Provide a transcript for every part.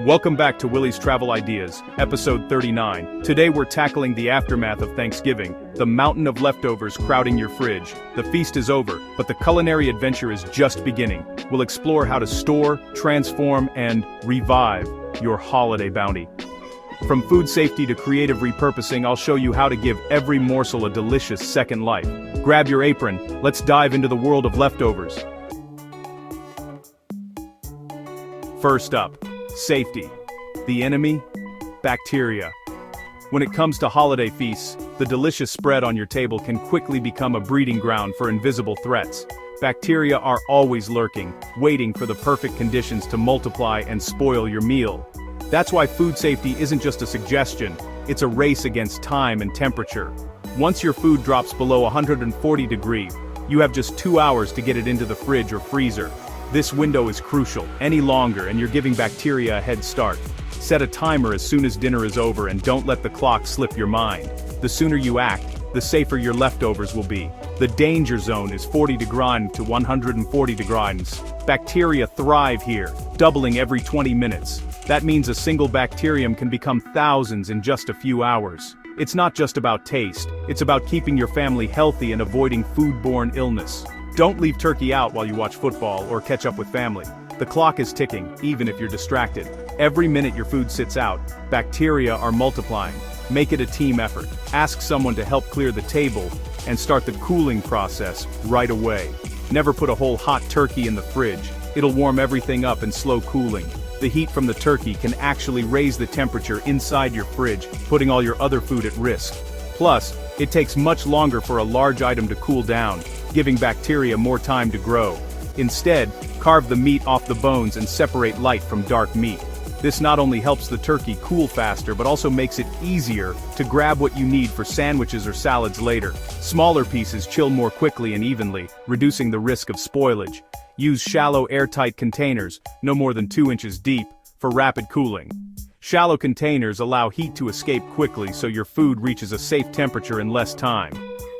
Welcome back to Willie's Travel Ideas, episode 39. Today we're tackling the aftermath of Thanksgiving, the mountain of leftovers crowding your fridge. The feast is over, but the culinary adventure is just beginning. We'll explore how to store, transform, and revive your holiday bounty. From food safety to creative repurposing, I'll show you how to give every morsel a delicious second life. Grab your apron, let's dive into the world of leftovers. First up, safety. The enemy? Bacteria. When it comes to holiday feasts, the delicious spread on your table can quickly become a breeding ground for invisible threats. Bacteria are always lurking, waiting for the perfect conditions to multiply and spoil your meal. That's why food safety isn't just a suggestion, it's a race against time and temperature. Once your food drops below 140 degrees, you have just 2 hours to get it into the fridge or freezer. This window is crucial. Any longer and you're giving bacteria a head start. Set a timer as soon as dinner is over and don't let the clock slip your mind. The sooner you act, the safer your leftovers will be. The danger zone is 40 degrees to 140 degrees. Bacteria thrive here, doubling every 20 minutes. That means a single bacterium can become thousands in just a few hours. It's not just about taste, it's about keeping your family healthy and avoiding foodborne illness. Don't leave turkey out while you watch football or catch up with family. The clock is ticking, even if you're distracted. Every minute your food sits out, bacteria are multiplying. Make it a team effort. Ask someone to help clear the table, and start the cooling process right away. Never put a whole hot turkey in the fridge. It'll warm everything up and slow cooling. The heat from the turkey can actually raise the temperature inside your fridge, putting all your other food at risk. Plus, it takes much longer for a large item to cool down, giving bacteria more time to grow. Instead, carve the meat off the bones and separate light from dark meat. This not only helps the turkey cool faster but also makes it easier to grab what you need for sandwiches or salads later. Smaller pieces chill more quickly and evenly, reducing the risk of spoilage. Use shallow airtight containers, no more than 2 inches deep, for rapid cooling. Shallow containers allow heat to escape quickly so your food reaches a safe temperature in less time.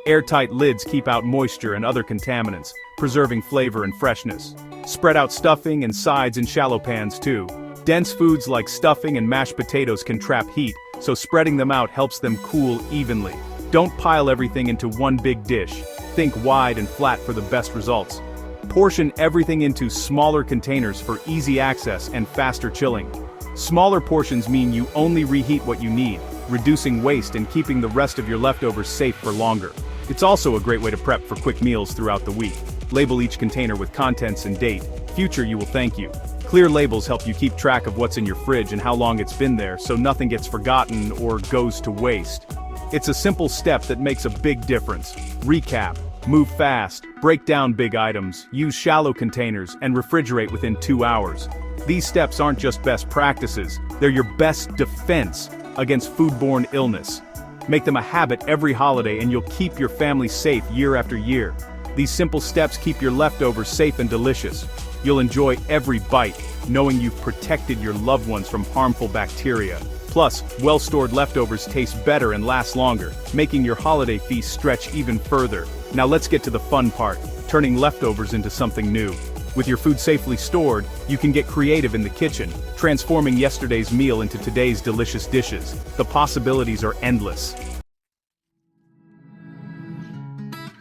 Airtight lids keep out moisture and other contaminants, preserving flavor and freshness. Spread out stuffing and sides in shallow pans too. Dense foods like stuffing and mashed potatoes can trap heat, so spreading them out helps them cool evenly. Don't pile everything into one big dish. Think wide and flat for the best results. Portion everything into smaller containers for easy access and faster chilling. Smaller portions mean you only reheat what you need, reducing waste and keeping the rest of your leftovers safe for longer. It's also a great way to prep for quick meals throughout the week. Label each container with contents and date. Future you will thank you. Clear labels help you keep track of what's in your fridge and how long it's been there, so nothing gets forgotten or goes to waste. It's a simple step that makes a big difference. Recap. Move fast, break down big items, use shallow containers, and refrigerate within 2 hours. These steps aren't just best practices, they're your best defense against foodborne illness. Make them a habit every holiday and you'll keep your family safe year after year. These simple steps keep your leftovers safe and delicious. You'll enjoy every bite, knowing you've protected your loved ones from harmful bacteria. Plus, well-stored leftovers taste better and last longer, making your holiday feast stretch even further. Now let's get to the fun part, turning leftovers into something new. With your food safely stored, you can get creative in the kitchen, transforming yesterday's meal into today's delicious dishes. The possibilities are endless.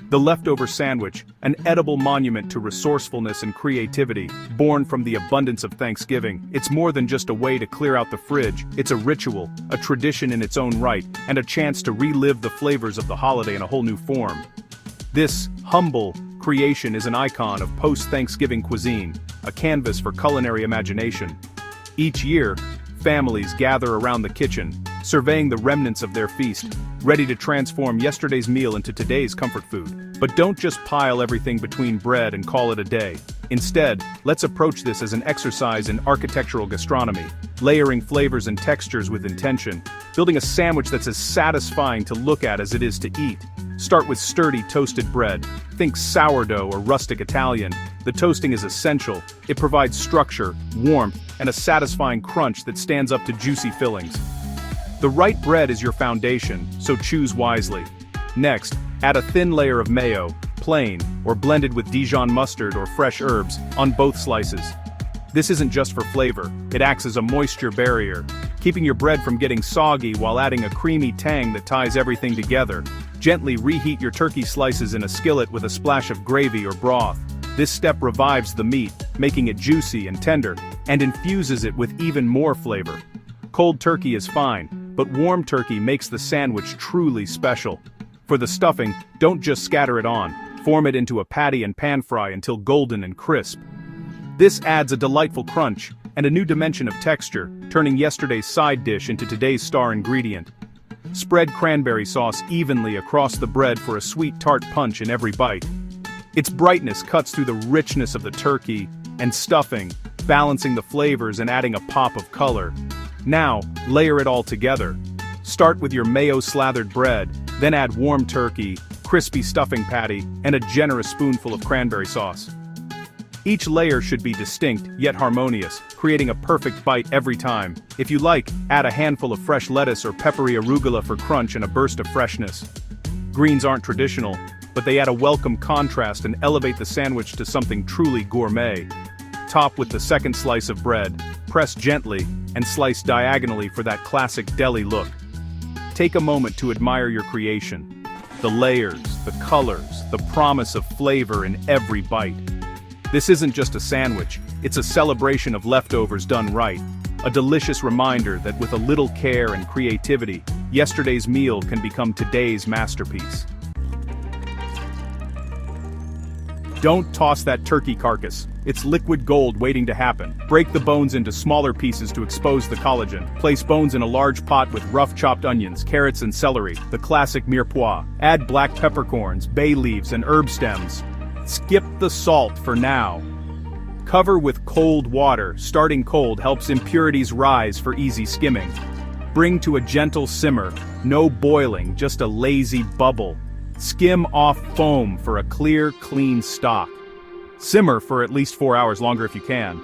The leftover sandwich, an edible monument to resourcefulness and creativity, born from the abundance of Thanksgiving. It's more than just a way to clear out the fridge, it's a ritual, a tradition in its own right, and a chance to relive the flavors of the holiday in a whole new form. This humble creation is an icon of post-Thanksgiving cuisine, a canvas for culinary imagination. Each year, families gather around the kitchen, surveying the remnants of their feast, ready to transform yesterday's meal into today's comfort food. But don't just pile everything between bread and call it a day. Instead, let's approach this as an exercise in architectural gastronomy, layering flavors and textures with intention, building a sandwich that's as satisfying to look at as it is to eat. Start with sturdy toasted bread. Think sourdough or rustic Italian. The toasting is essential. It provides structure, warmth, and a satisfying crunch that stands up to juicy fillings. The right bread is your foundation, so choose wisely. Next, add a thin layer of mayo, plain, or blended with Dijon mustard or fresh herbs, on both slices. This isn't just for flavor, it acts as a moisture barrier, keeping your bread from getting soggy while adding a creamy tang that ties everything together. Gently reheat your turkey slices in a skillet with a splash of gravy or broth. This step revives the meat, making it juicy and tender, and infuses it with even more flavor. Cold turkey is fine, but warm turkey makes the sandwich truly special. For the stuffing, don't just scatter it on, form it into a patty and pan fry until golden and crisp. This adds a delightful crunch and a new dimension of texture, turning yesterday's side dish into today's star ingredient. Spread cranberry sauce evenly across the bread for a sweet tart punch in every bite. Its brightness cuts through the richness of the turkey and stuffing, balancing the flavors and adding a pop of color. Now, layer it all together. Start with your mayo-slathered bread, then add warm turkey, crispy stuffing patty, and a generous spoonful of cranberry sauce. Each layer should be distinct, yet harmonious, creating a perfect bite every time. If you like, add a handful of fresh lettuce or peppery arugula for crunch and a burst of freshness. Greens aren't traditional, but they add a welcome contrast and elevate the sandwich to something truly gourmet. Top with the second slice of bread, press gently, and slice diagonally for that classic deli look. Take a moment to admire your creation. The layers, the colors, the promise of flavor in every bite. This isn't just a sandwich, it's a celebration of leftovers done right. A delicious reminder that with a little care and creativity, yesterday's meal can become today's masterpiece. Don't toss that turkey carcass. It's liquid gold waiting to happen. Break the bones into smaller pieces to expose the collagen. Place bones in a large pot with rough chopped onions, carrots and celery, the classic mirepoix. Add black peppercorns, bay leaves and herb stems. Skip the salt for now. Cover with cold water. Starting cold helps impurities rise for easy skimming. Bring to a gentle simmer. No boiling, just a lazy bubble. Skim off foam for a clear, clean stock. Simmer for at least 4 hours longer if you can.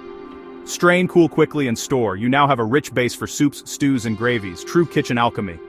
Strain, cool quickly, and store. You now have a rich base for soups, stews, and gravies. True kitchen alchemy.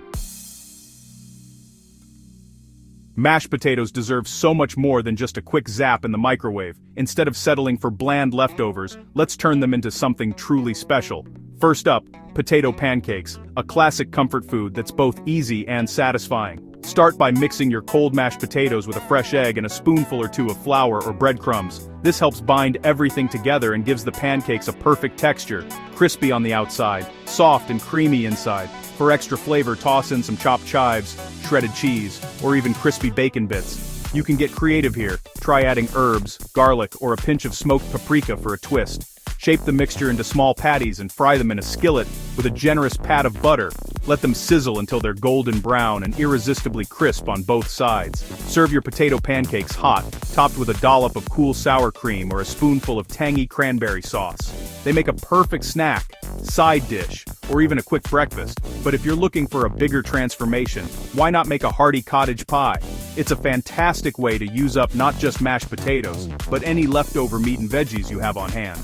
Mashed potatoes deserve so much more than just a quick zap in the microwave. Instead of settling for bland leftovers, let's turn them into something truly special. First up, potato pancakes, a classic comfort food that's both easy and satisfying. Start by mixing your cold mashed potatoes with a fresh egg and a spoonful or two of flour or breadcrumbs. This helps bind everything together and gives the pancakes a perfect texture, crispy on the outside, soft and creamy inside. For extra flavor, toss in some chopped chives, shredded cheese, or even crispy bacon bits. You can get creative here. Try adding herbs, garlic, or a pinch of smoked paprika for a twist. Shape the mixture into small patties and fry them in a skillet with a generous pat of butter. Let them sizzle until they're golden brown and irresistibly crisp on both sides. Serve your potato pancakes hot, topped with a dollop of cool sour cream or a spoonful of tangy cranberry sauce. They make a perfect snack, side dish, or even a quick breakfast. But if you're looking for a bigger transformation, why not make a hearty cottage pie? It's a fantastic way to use up not just mashed potatoes, but any leftover meat and veggies you have on hand.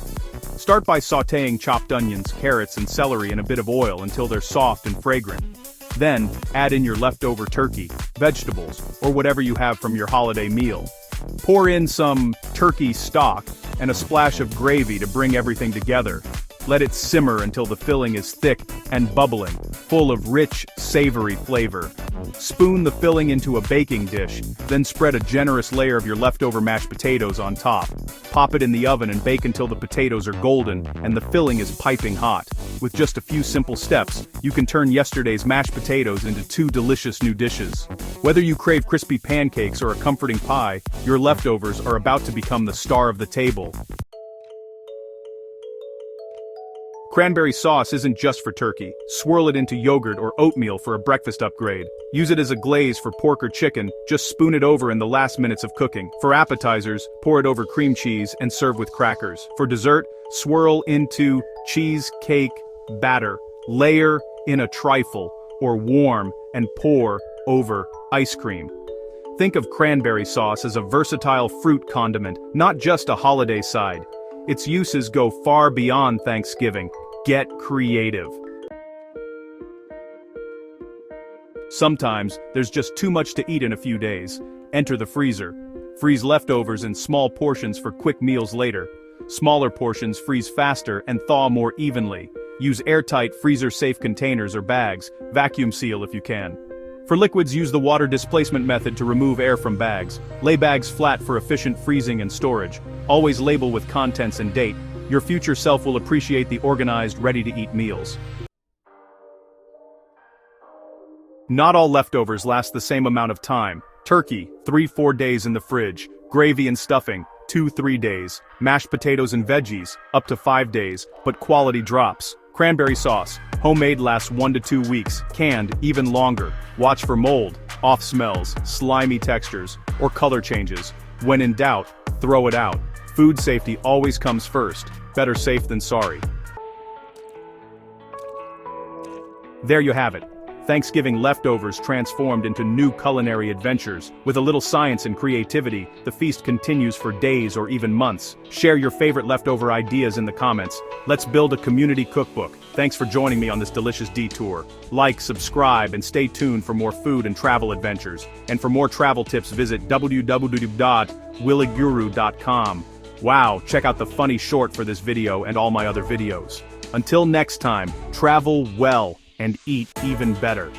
Start by sautéing chopped onions, carrots, and celery in a bit of oil until they're soft and fragrant. Then, add in your leftover turkey, vegetables, or whatever you have from your holiday meal. Pour in some turkey stock and a splash of gravy to bring everything together. Let it simmer until the filling is thick and bubbling, full of rich, savory flavor. Spoon the filling into a baking dish, then spread a generous layer of your leftover mashed potatoes on top. Pop it in the oven and bake until the potatoes are golden and the filling is piping hot. With just a few simple steps, you can turn yesterday's mashed potatoes into 2 delicious new dishes. Whether you crave crispy pancakes or a comforting pie, your leftovers are about to become the star of the table. Cranberry sauce isn't just for turkey. Swirl it into yogurt or oatmeal for a breakfast upgrade. Use it as a glaze for pork or chicken, just spoon it over in the last minutes of cooking. For appetizers, pour it over cream cheese and serve with crackers. For dessert, swirl into cheesecake batter. Layer in a trifle, or warm and pour over ice cream. Think of cranberry sauce as a versatile fruit condiment, not just a holiday side. Its uses go far beyond Thanksgiving. Get creative. Sometimes, there's just too much to eat in a few days. Enter the freezer. Freeze leftovers in small portions for quick meals later. Smaller portions freeze faster and thaw more evenly. Use airtight, freezer-safe containers or bags. Vacuum seal if you can. For liquids, use the water displacement method to remove air from bags. Lay bags flat for efficient freezing and storage. Always label with contents and date. Your future self will appreciate the organized, ready-to-eat meals. Not all leftovers last the same amount of time. Turkey, 3-4 days in the fridge. Gravy and stuffing, 2-3 days. Mashed potatoes and veggies, up to 5 days, but quality drops. Cranberry sauce, homemade lasts 1 to 2 weeks, canned even longer. Watch for mold, off smells, slimy textures, or color changes. When in doubt, throw it out. Food safety always comes first. Better safe than sorry. There you have it. Thanksgiving leftovers transformed into new culinary adventures. With a little science and creativity, the feast continues for days or even months. Share your favorite leftover ideas in the comments. Let's build a community cookbook. Thanks for joining me on this delicious detour. Like, subscribe, and stay tuned for more food and travel adventures. And for more travel tips, visit www.williguru.com. Wow, check out the funny short for this video and all my other videos. Until next time, travel well and eat even better.